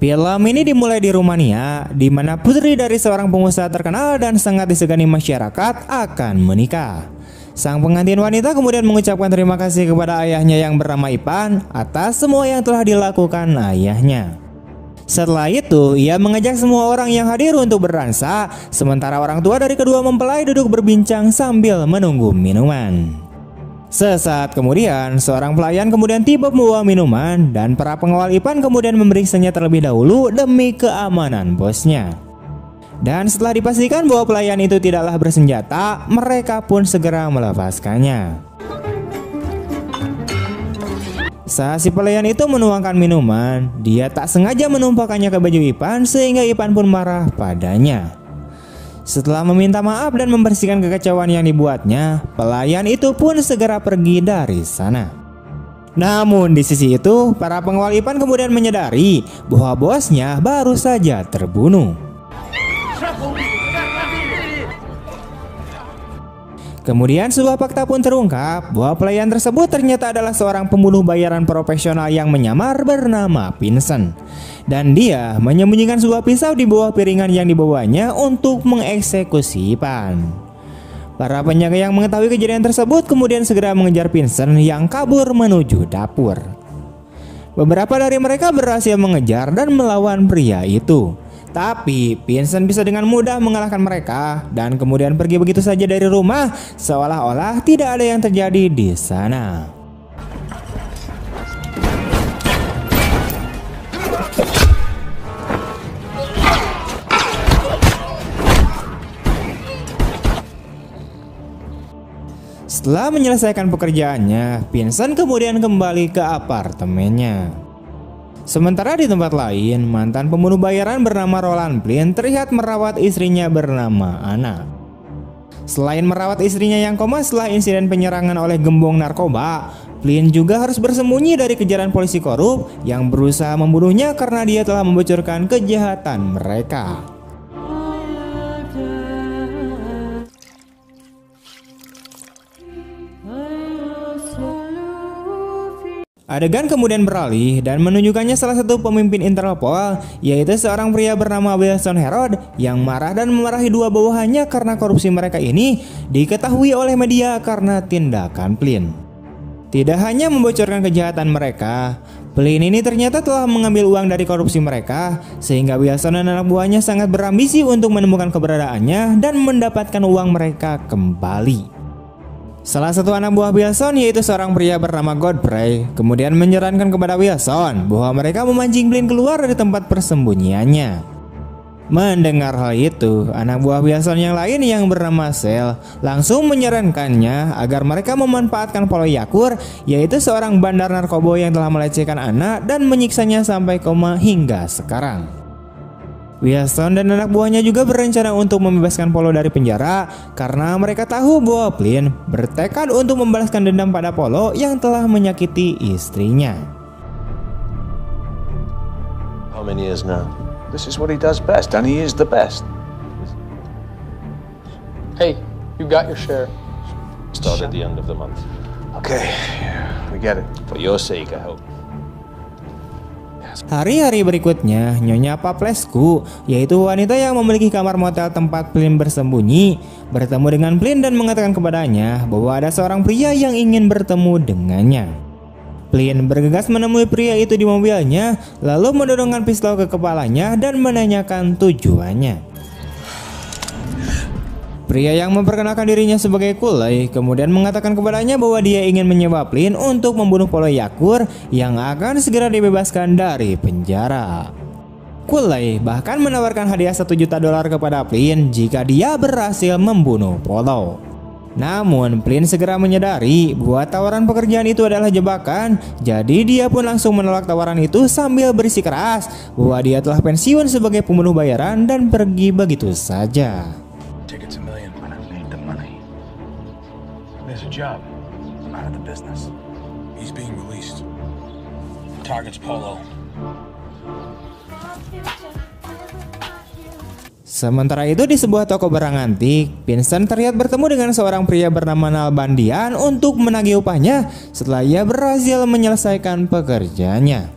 Film ini dimulai di Rumania, di mana putri dari seorang pengusaha terkenal dan sangat disegani masyarakat akan menikah. Sang pengantin wanita kemudian mengucapkan terima kasih kepada ayahnya yang bernama Ipan atas semua yang telah dilakukan ayahnya. Setelah itu, ia mengajak semua orang yang hadir untuk berdansa, sementara orang tua dari kedua mempelai duduk berbincang sambil menunggu minuman. Sesaat kemudian, seorang pelayan kemudian tiba membawa minuman dan para pengawal Ipan kemudian memeriksanya terlebih dahulu demi keamanan bosnya. Dan setelah dipastikan bahwa pelayan itu tidaklah bersenjata, mereka pun segera melepaskannya. Saat si pelayan itu menuangkan minuman, dia tak sengaja menumpahkannya ke baju Ipan sehingga Ipan pun marah padanya. Setelah meminta maaf dan membersihkan kekacauan yang dibuatnya, pelayan itu pun segera pergi dari sana. Namun di sisi itu, para pengawal Ipan kemudian menyadari bahwa bosnya baru saja terbunuh. Kemudian sebuah fakta pun terungkap bahwa pelayan tersebut ternyata adalah seorang pembunuh bayaran profesional yang menyamar bernama Vincent. Dan dia menyembunyikan sebuah pisau di bawah piringan yang dibawanya untuk mengeksekusi Ipan. Para penjaga yang mengetahui kejadian tersebut kemudian segera mengejar Vincent yang kabur menuju dapur. Beberapa dari mereka berhasil mengejar dan melawan pria itu. Tapi Vincent bisa dengan mudah mengalahkan mereka dan kemudian pergi begitu saja dari rumah seolah-olah tidak ada yang terjadi di sana. Setelah menyelesaikan pekerjaannya, Vincent kemudian kembali ke apartemennya. Sementara di tempat lain, mantan pembunuh bayaran bernama Roland Flynn terlihat merawat istrinya bernama Anna. Selain merawat istrinya yang koma setelah insiden penyerangan oleh gembong narkoba, Flynn juga harus bersembunyi dari kejaran polisi korup yang berusaha membunuhnya karena dia telah membocorkan kejahatan mereka. Adegan kemudian beralih dan menunjukkannya salah satu pemimpin Interpol, yaitu seorang pria bernama Wilson Herod yang marah dan memarahi dua bawahannya karena korupsi mereka ini diketahui oleh media karena tindakan Flynn. Tidak hanya membocorkan kejahatan mereka, Flynn ini ternyata telah mengambil uang dari korupsi mereka, sehingga Wilson dan anak buahnya sangat berambisi untuk menemukan keberadaannya dan mendapatkan uang mereka kembali. Salah satu anak buah Wilson, yaitu seorang pria bernama Godfrey, kemudian menyarankan kepada Wilson bahwa mereka memancing Flynn keluar dari tempat persembunyiannya. Mendengar hal itu, anak buah Wilson yang lain yang bernama Sel langsung menyarankannya agar mereka memanfaatkan Polo Yakur, yaitu seorang bandar narkoba yang telah melecehkan anak dan menyiksanya sampai koma hingga sekarang. Wilson dan anak buahnya juga berencana untuk membebaskan Polo dari penjara karena mereka tahu bahwa Flynn bertekad untuk membalaskan dendam pada Polo yang telah menyakiti istrinya. How many years now? This is what he does best, and he is the best. Hey, you got your share. Start at the end of the month. Okay, we get it. For your sake, I hope. Hari-hari berikutnya, Nyonya Paplescu, yaitu wanita yang memiliki kamar motel tempat Flynn bersembunyi, bertemu dengan Flynn dan mengatakan kepadanya bahwa ada seorang pria yang ingin bertemu dengannya. Flynn bergegas menemui pria itu di mobilnya, lalu mendorongkan pistol ke kepalanya dan menanyakan tujuannya. Pria yang memperkenalkan dirinya sebagai Kulei kemudian mengatakan kepadanya bahwa dia ingin menyewa Flynn untuk membunuh Polo Yakur yang akan segera dibebaskan dari penjara. Kulei bahkan menawarkan hadiah $1 juta kepada Flynn jika dia berhasil membunuh Polo. Namun Flynn segera menyadari bahwa tawaran pekerjaan itu adalah jebakan, jadi dia pun langsung menolak tawaran itu sambil bersikeras bahwa dia telah pensiun sebagai pembunuh bayaran dan pergi begitu saja. There's a job. I'm out of the business. He's being released. Target's Polo. Sementara itu di sebuah toko barang antik, Vincent terlihat bertemu dengan seorang pria bernama Nalbandian untuk menagih upahnya setelah ia berhasil menyelesaikan pekerjaannya.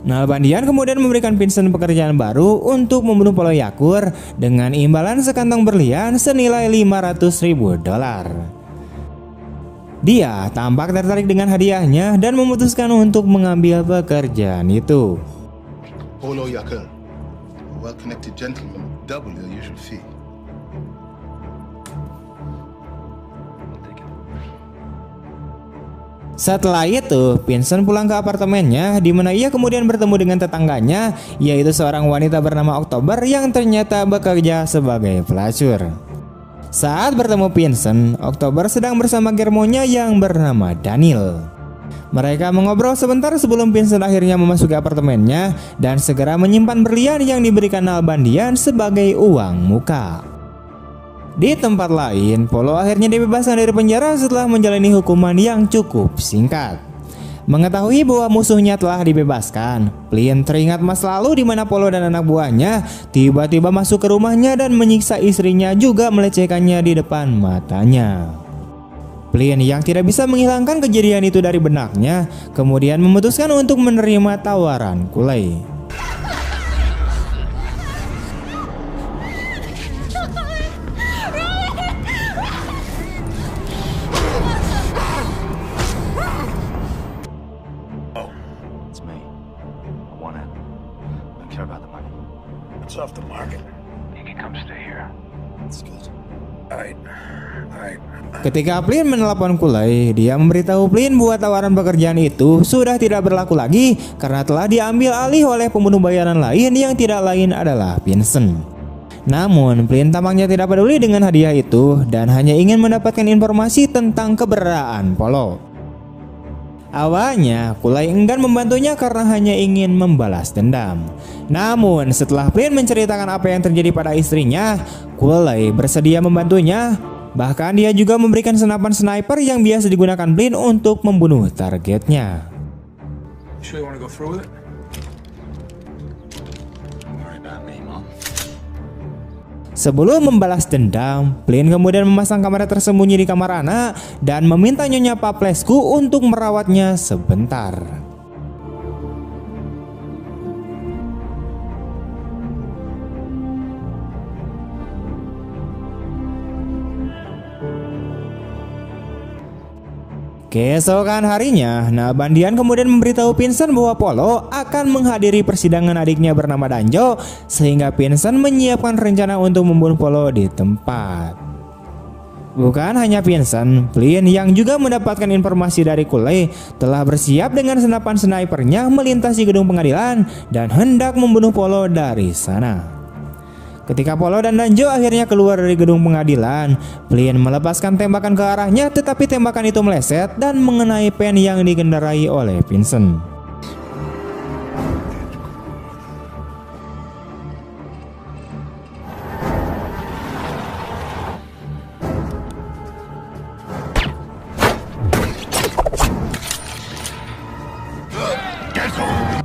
Nalbandian kemudian memberikan Vincent pekerjaan baru untuk membunuh Polo Yakur dengan imbalan sekantong berlian senilai $500.000. Dia tampak tertarik dengan hadiahnya dan memutuskan untuk mengambil pekerjaan itu. Polo Yakur, a well-connected gentleman, double your usual fee. Setelah itu, Vincent pulang ke apartemennya di mana ia kemudian bertemu dengan tetangganya, yaitu seorang wanita bernama Oktober yang ternyata bekerja sebagai pelacur. Saat bertemu Vincent, Oktober sedang bersama germonya yang bernama Daniel. Mereka mengobrol sebentar sebelum Vincent akhirnya memasuki apartemennya dan segera menyimpan berlian yang diberikan Nalbandian sebagai uang muka. Di tempat lain, Polo akhirnya dibebaskan dari penjara setelah menjalani hukuman yang cukup singkat. Mengetahui bahwa musuhnya telah dibebaskan, Flynn teringat masa lalu di mana Polo dan anak buahnya tiba-tiba masuk ke rumahnya dan menyiksa istrinya juga melecehkannya di depan matanya. Flynn yang tidak bisa menghilangkan kejadian itu dari benaknya, kemudian memutuskan untuk menerima tawaran Culey. It's off the market. You can come stay here. That's good. Alright. Ketika Flynn menelepon Culey, dia memberitahu Flynn bahwa tawaran pekerjaan itu sudah tidak berlaku lagi karena telah diambil alih oleh pembunuh bayaran lain yang tidak lain adalah Vincent. Namun, Flynn tampaknya tidak peduli dengan hadiah itu dan hanya ingin mendapatkan informasi tentang keberadaan Polo. Awalnya, Culey enggan membantunya karena hanya ingin membalas dendam. Namun, setelah Flynn menceritakan apa yang terjadi pada istrinya, Culey bersedia membantunya. Bahkan dia juga memberikan senapan sniper yang biasa digunakan Flynn untuk membunuh targetnya. Sure you want to go through with it? Sebelum membalas dendam, Flynn kemudian memasang kamera tersembunyi di kamar anak dan meminta Nyonya Paplescu untuk merawatnya sebentar. Keesokan harinya, Nalbandian kemudian memberitahu Vincent bahwa Polo akan menghadiri persidangan adiknya bernama Danjo, sehingga Vincent menyiapkan rencana untuk membunuh Polo di tempat. Bukan hanya Vincent, Flynn yang juga mendapatkan informasi dari Culey telah bersiap dengan senapan snipernya melintasi gedung pengadilan dan hendak membunuh Polo dari sana. Ketika Polo dan Danjo akhirnya keluar dari gedung pengadilan, Flynn melepaskan tembakan ke arahnya, tetapi tembakan itu meleset dan mengenai pen yang dikendarai oleh Vincent.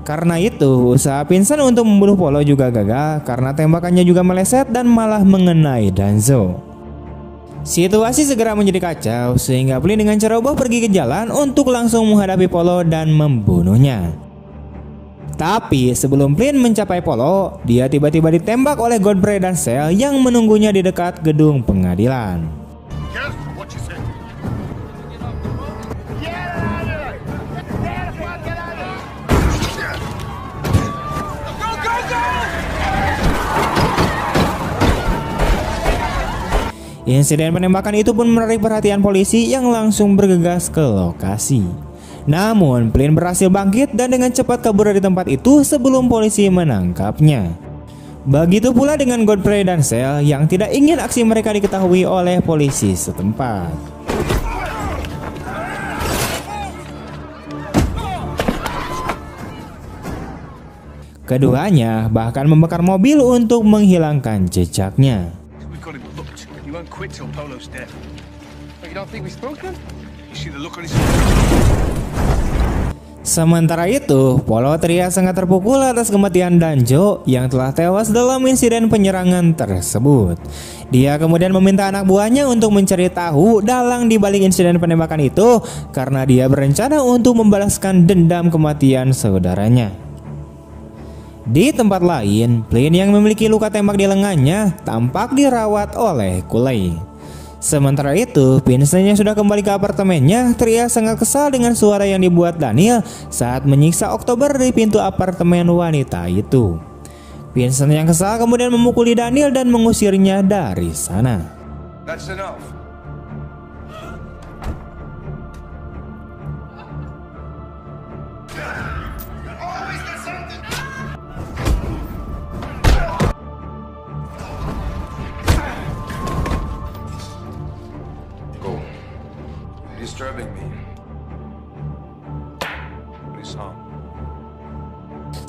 Karena itu, usaha Vincent untuk membunuh Polo juga gagal karena tembakannya juga meleset dan malah mengenai Danzo. Situasi segera menjadi kacau sehingga Flynn dengan ceroboh pergi ke jalan untuk langsung menghadapi Polo dan membunuhnya. Tapi sebelum Flynn mencapai Polo, dia tiba-tiba ditembak oleh Godfrey dan Sel yang menunggunya di dekat gedung pengadilan. Insiden penembakan itu pun menarik perhatian polisi yang langsung bergegas ke lokasi. Namun, Flynn berhasil bangkit dan dengan cepat kabur dari tempat itu sebelum polisi menangkapnya. Begitu pula dengan Godfrey dan Sel yang tidak ingin aksi mereka diketahui oleh polisi setempat. Keduanya bahkan membakar mobil untuk menghilangkan jejaknya. He won't quit till Polo's dead. You don't think we spoke him? You see the look on his Sementara itu, Polo terlihat sangat terpukul atas kematian Danjo yang telah tewas dalam insiden penyerangan tersebut. Dia kemudian meminta anak buahnya untuk mencari tahu dalang di balik insiden penembakan itu karena dia berencana untuk membalaskan dendam kematian saudaranya. Di tempat lain, Flynn yang memiliki luka tembak di lengannya tampak dirawat oleh Culey. Sementara itu, Vincent yang sudah kembali ke apartemennya terlihat sangat kesal dengan suara yang dibuat Daniel saat menyiksa October di pintu apartemen wanita itu. Vincent yang kesal kemudian memukuli Daniel dan mengusirnya dari sana. That's enough. Go. Disturbing me. Please home.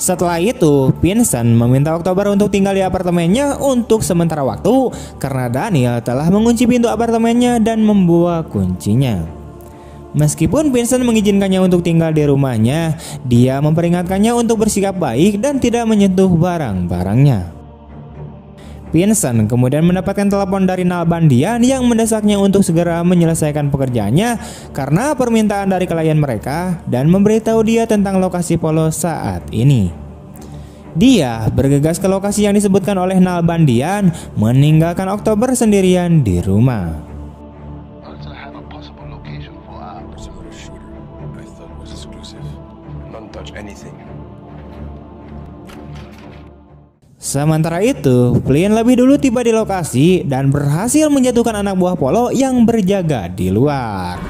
Setelah itu, Vincent meminta October untuk tinggal di apartemennya untuk sementara waktu karena Daniel telah mengunci pintu apartemennya dan membawa kuncinya. Meskipun Vincent mengizinkannya untuk tinggal di rumahnya, dia memperingatkannya untuk bersikap baik dan tidak menyentuh barang-barangnya. Vincent kemudian mendapatkan telepon dari Nalbandian yang mendesaknya untuk segera menyelesaikan pekerjaannya karena permintaan dari klien mereka dan memberitahu dia tentang lokasi Polo saat ini. Dia bergegas ke lokasi yang disebutkan oleh Nalbandian, meninggalkan October sendirian di rumah. Sementara itu, Flynn lebih dulu tiba di lokasi dan berhasil menjatuhkan anak buah Polo yang berjaga di luar.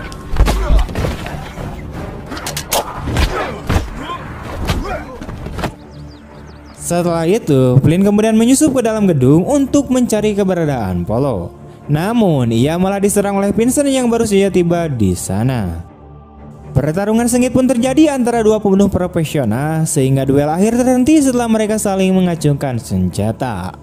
Setelah itu, Flynn kemudian menyusup ke dalam gedung untuk mencari keberadaan Polo. Namun, ia malah diserang oleh Vincent yang baru saja tiba di sana. Pertarungan sengit pun terjadi antara dua pembunuh profesional sehingga duel akhir terhenti setelah mereka saling mengacungkan senjata.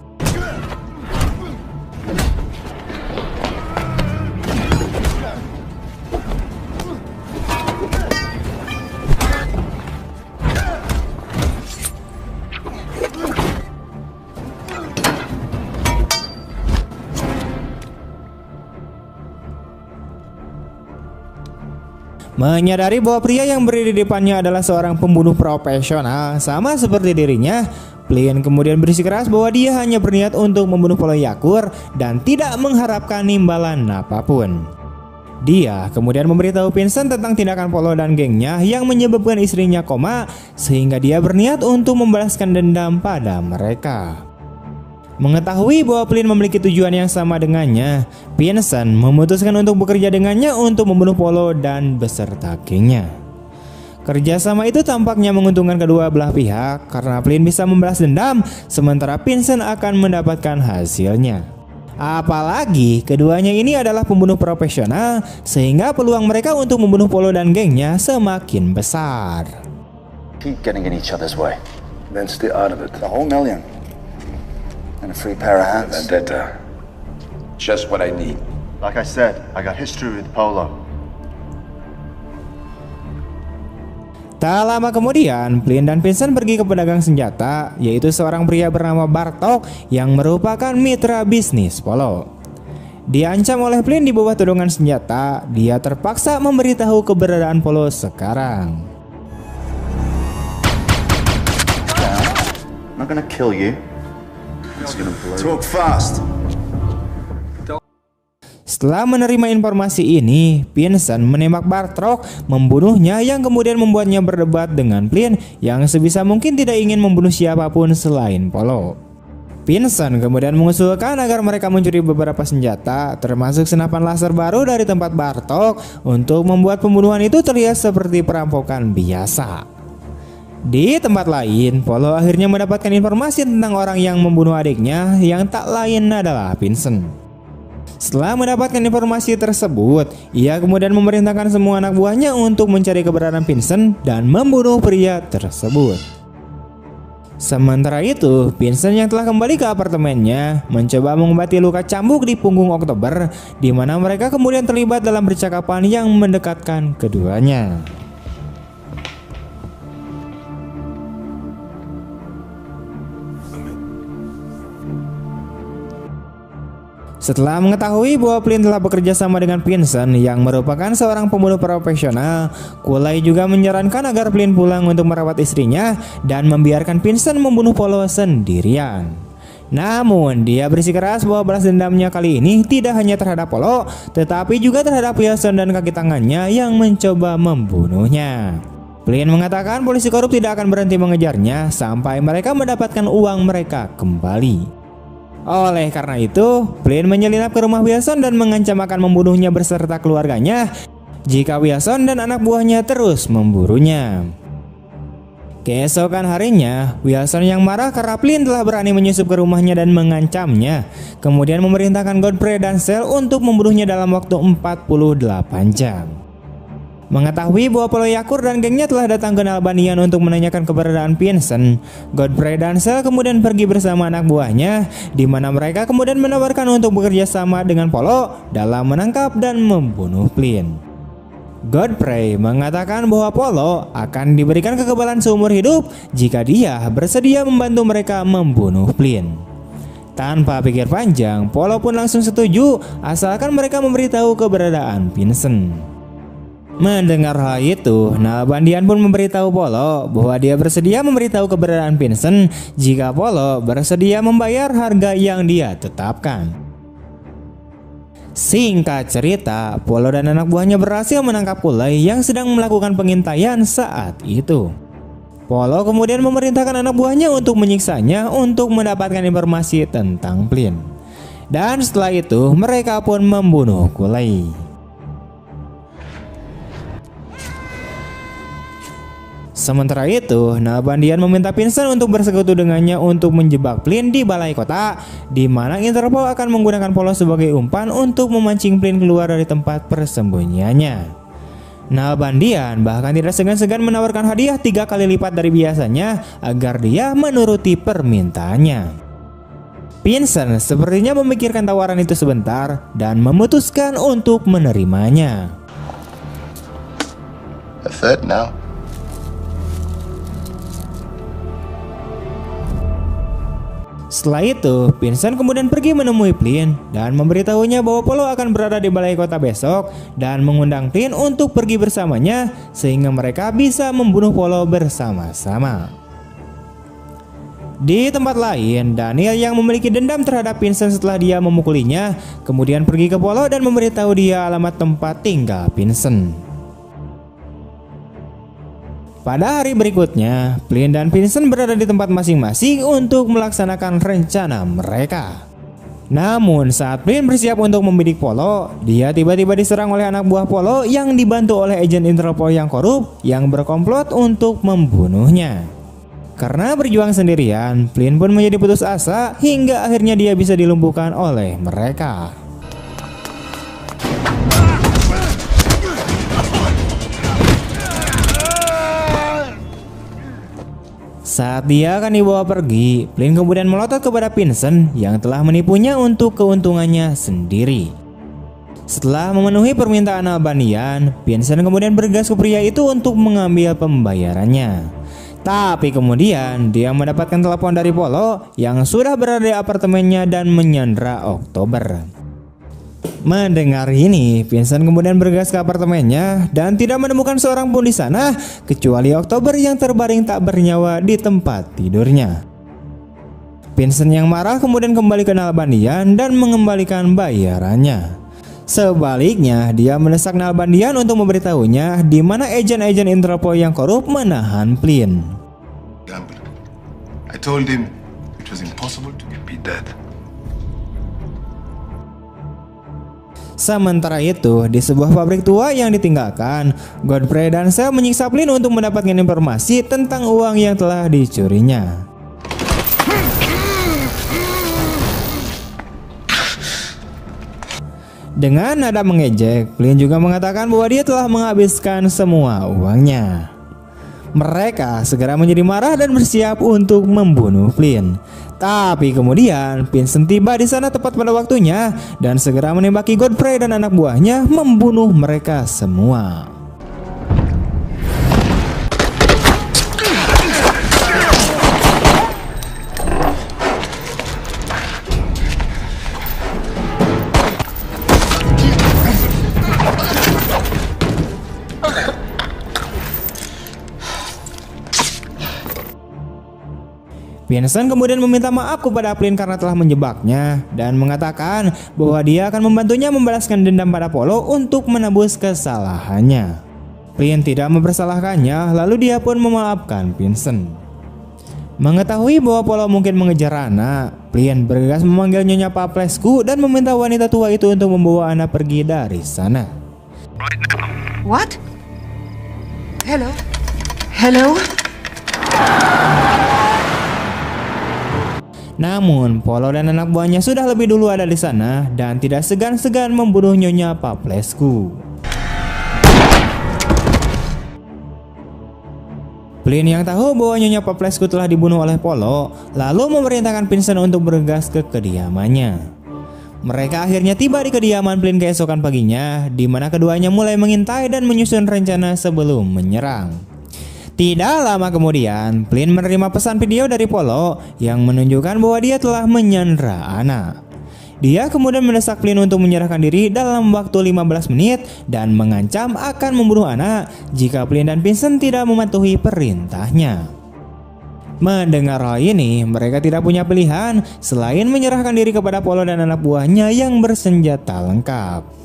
Menyadari bahwa pria yang berdiri di depannya adalah seorang pembunuh profesional sama seperti dirinya, Flynn kemudian bersikeras bahwa dia hanya berniat untuk membunuh Polo Yakur dan tidak mengharapkan imbalan apapun. Dia kemudian memberitahu Vincent tentang tindakan Polo dan gengnya yang menyebabkan istrinya koma, sehingga dia berniat untuk membalaskan dendam pada mereka. Mengetahui bahwa Flynn memiliki tujuan yang sama dengannya, Vincent memutuskan untuk bekerja dengannya untuk membunuh Polo dan beserta gengnya. Kerjasama itu tampaknya menguntungkan kedua belah pihak karena Flynn bisa membalas dendam, sementara Vincent akan mendapatkan hasilnya. Apalagi keduanya ini adalah pembunuh profesional, sehingga peluang mereka untuk membunuh Polo dan gengnya semakin besar. Keep getting in each other's way. Then stay out of it. The whole million. And a free pair of hands. Vendetta. Just what I need. Like I said, I got history with Polo. Tak lama kemudian, Flynn dan Vincent pergi ke pedagang senjata, yaitu seorang pria bernama Bartok yang merupakan mitra bisnis Polo. Diancam oleh Flynn di bawah tudungan senjata, dia terpaksa memberitahu keberadaan Polo sekarang. I'm not gonna kill you. Talk fast. Setelah menerima informasi ini, Vincent menembak Bartok, membunuhnya yang kemudian membuatnya berdebat dengan Flynn yang sebisa mungkin tidak ingin membunuh siapapun selain Polo. Vincent kemudian mengusulkan agar mereka mencuri beberapa senjata, termasuk senapan laser baru dari tempat Bartok untuk membuat pembunuhan itu terlihat seperti perampokan biasa. Di tempat lain, Polo akhirnya mendapatkan informasi tentang orang yang membunuh adiknya yang tak lain adalah Vincent. Setelah mendapatkan informasi tersebut, ia kemudian memerintahkan semua anak buahnya untuk mencari keberadaan Vincent dan membunuh pria tersebut. Sementara itu, Vincent yang telah kembali ke apartemennya mencoba mengobati luka cambuk di punggung October, di mana mereka kemudian terlibat dalam percakapan yang mendekatkan keduanya. Setelah mengetahui bahwa Flynn telah bekerja sama dengan Vincent yang merupakan seorang pembunuh profesional, Culey juga menyarankan agar Flynn pulang untuk merawat istrinya dan membiarkan Vincent membunuh Polo sendirian. Namun, dia bersikeras bahwa balas dendamnya kali ini tidak hanya terhadap Polo, tetapi juga terhadap Wilson dan kaki tangannya yang mencoba membunuhnya. Flynn mengatakan polisi korup tidak akan berhenti mengejarnya sampai mereka mendapatkan uang mereka kembali. Oleh karena itu, Flynn menyelinap ke rumah Wilson dan mengancam akan membunuhnya beserta keluarganya jika Wilson dan anak buahnya terus memburunya. Keesokan harinya, Wilson yang marah karena Flynn telah berani menyusup ke rumahnya dan mengancamnya, kemudian memerintahkan Godfrey dan Sel untuk membunuhnya dalam waktu 48 jam. Mengetahui bahwa Polo Yakur dan gengnya telah datang ke Nalbandian untuk menanyakan keberadaan Vincent, Godfrey dan Sel kemudian pergi bersama anak buahnya, di mana mereka kemudian menawarkan untuk bekerja sama dengan Polo dalam menangkap dan membunuh Flynn. Godfrey mengatakan bahwa Polo akan diberikan kekebalan seumur hidup jika dia bersedia membantu mereka membunuh Flynn. Tanpa pikir panjang, Polo pun langsung setuju asalkan mereka memberitahu keberadaan Vincent. Mendengar hal itu, Nalbandian pun memberitahu Polo bahwa dia bersedia memberitahu keberadaan Vincent jika Polo bersedia membayar harga yang dia tetapkan. Singkat cerita, Polo dan anak buahnya berhasil menangkap Culey yang sedang melakukan pengintaian saat itu. Polo kemudian memerintahkan anak buahnya untuk menyiksanya untuk mendapatkan informasi tentang Flynn. Dan setelah itu, mereka pun membunuh Culey. Sementara itu, Nalbandian meminta Vincent untuk bersekutu dengannya untuk menjebak Flynn di balai kota, di mana Interpol akan menggunakan Polo sebagai umpan untuk memancing Flynn keluar dari tempat persembunyiannya. Nalbandian bahkan tidak segan-segan menawarkan hadiah 3 kali lipat dari biasanya agar dia menuruti permintaannya. Vincent sepertinya memikirkan tawaran itu sebentar dan memutuskan untuk menerimanya. A third now. Setelah itu, Vincent kemudian pergi menemui Flynn dan memberitahunya bahwa Polo akan berada di balai kota besok dan mengundang Flynn untuk pergi bersamanya sehingga mereka bisa membunuh Polo bersama-sama. Di tempat lain, Daniel yang memiliki dendam terhadap Vincent setelah dia memukulinya kemudian pergi ke Polo dan memberitahu dia alamat tempat tinggal Vincent. Pada hari berikutnya, Flynn dan Vincent berada di tempat masing-masing untuk melaksanakan rencana mereka. Namun saat Flynn bersiap untuk membidik Polo, dia tiba-tiba diserang oleh anak buah Polo yang dibantu oleh agen Interpol yang korup yang berkomplot untuk membunuhnya. Karena berjuang sendirian, Flynn pun menjadi putus asa hingga akhirnya dia bisa dilumpuhkan oleh mereka. Saat dia akan dibawa pergi, Flynn kemudian melotot kepada Vincent yang telah menipunya untuk keuntungannya sendiri. Setelah memenuhi permintaan Nalbandian, Vincent kemudian bergegas ke pria itu untuk mengambil pembayarannya. Tapi kemudian dia mendapatkan telepon dari Polo yang sudah berada di apartemennya dan menyandra Oktober. Mendengar ini, Vincent kemudian bergegas ke apartemennya dan tidak menemukan seorang pun di sana kecuali Oktober yang terbaring tak bernyawa di tempat tidurnya. Vincent yang marah kemudian kembali ke Nalbandian dan mengembalikan bayarannya. Sebaliknya, dia mendesak Nalbandian untuk memberitahunya di mana agen-agen Interpol yang korup menahan Flynn. Gamble. I told him it was impossible to be dead. Sementara itu, di sebuah pabrik tua yang ditinggalkan, Godfrey dan Sel menyiksa Flynn untuk mendapatkan informasi tentang uang yang telah dicurinya. Dengan nada mengejek, Flynn juga mengatakan bahwa dia telah menghabiskan semua uangnya. Mereka segera menjadi marah dan bersiap untuk membunuh Flynn. Tapi kemudian Vincent tiba di sana tepat pada waktunya dan segera menembaki Godfrey dan anak buahnya, membunuh mereka semua. Vincent kemudian meminta maaf kepada Flynn karena telah menjebaknya dan mengatakan bahwa dia akan membantunya membalaskan dendam pada Apollo untuk menebus kesalahannya. Flynn tidak mempersalahkannya, lalu dia pun memaafkan Vincent. Mengetahui bahwa Apollo mungkin mengejar Anna, Flynn bergegas memanggil Nyonya Papalescu dan meminta wanita tua itu untuk membawa Anna pergi dari sana. What? Hello? Hello? Namun, Apollo dan anak buahnya sudah lebih dulu ada di sana dan tidak segan-segan membunuh Nyonya Papalescu. Flynn yang tahu bahwa Nyonya Papalescu telah dibunuh oleh Apollo, lalu memerintahkan Vincent untuk bergegas ke kediamannya. Mereka akhirnya tiba di kediaman Flynn keesokan paginya, di mana keduanya mulai mengintai dan menyusun rencana sebelum menyerang. Tidak lama kemudian, Flynn menerima pesan video dari Apollo yang menunjukkan bahwa dia telah menyandra Anna. Dia kemudian mendesak Flynn untuk menyerahkan diri dalam waktu 15 menit dan mengancam akan membunuh Anna jika Flynn dan Vincent tidak mematuhi perintahnya. Mendengar hal ini, mereka tidak punya pilihan selain menyerahkan diri kepada Apollo dan anak buahnya yang bersenjata lengkap.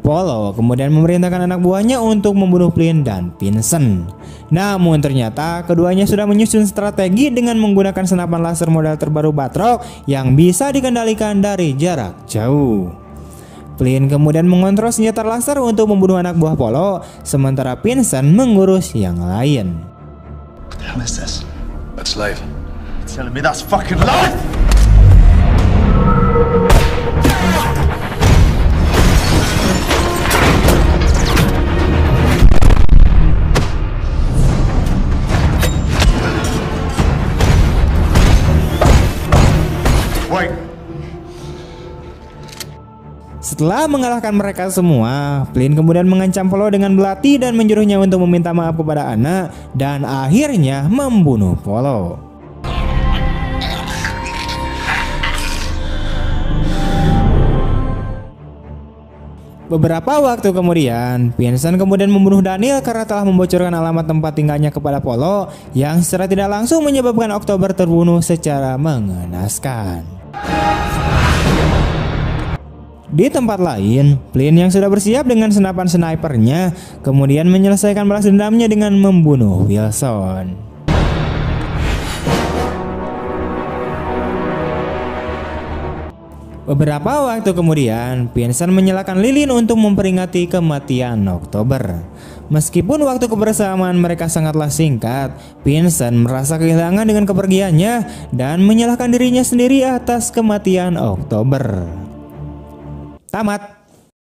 Apollo kemudian memerintahkan anak buahnya untuk membunuh Flynn dan Vincent. Namun ternyata keduanya sudah menyusun strategi dengan menggunakan senapan laser model terbaru Batroc yang bisa dikendalikan dari jarak jauh. Flynn kemudian mengontrol senjata laser untuk membunuh anak buah Apollo, sementara Vincent mengurus yang lain. What the hell is this? That's life. You're telling me that's fucking life? Wait. Setelah mengalahkan mereka semua, Flynn kemudian mengancam Apollo dengan belati dan menyuruhnya untuk meminta maaf kepada Anna dan akhirnya membunuh Apollo. Beberapa waktu kemudian, Vincent kemudian membunuh Daniel karena telah membocorkan alamat tempat tinggalnya kepada Apollo yang secara tidak langsung menyebabkan Oktober terbunuh secara mengenaskan. Di tempat lain, Flynn yang sudah bersiap dengan senapan snipernya kemudian menyelesaikan balas dendamnya dengan membunuh Wilson. Beberapa waktu kemudian, Vincent menyalakan lilin untuk memperingati kematian Oktober. Meskipun waktu kebersamaan mereka sangatlah singkat, Vincent merasa kehilangan dengan kepergiannya dan menyalahkan dirinya sendiri atas kematian Oktober. Tamat.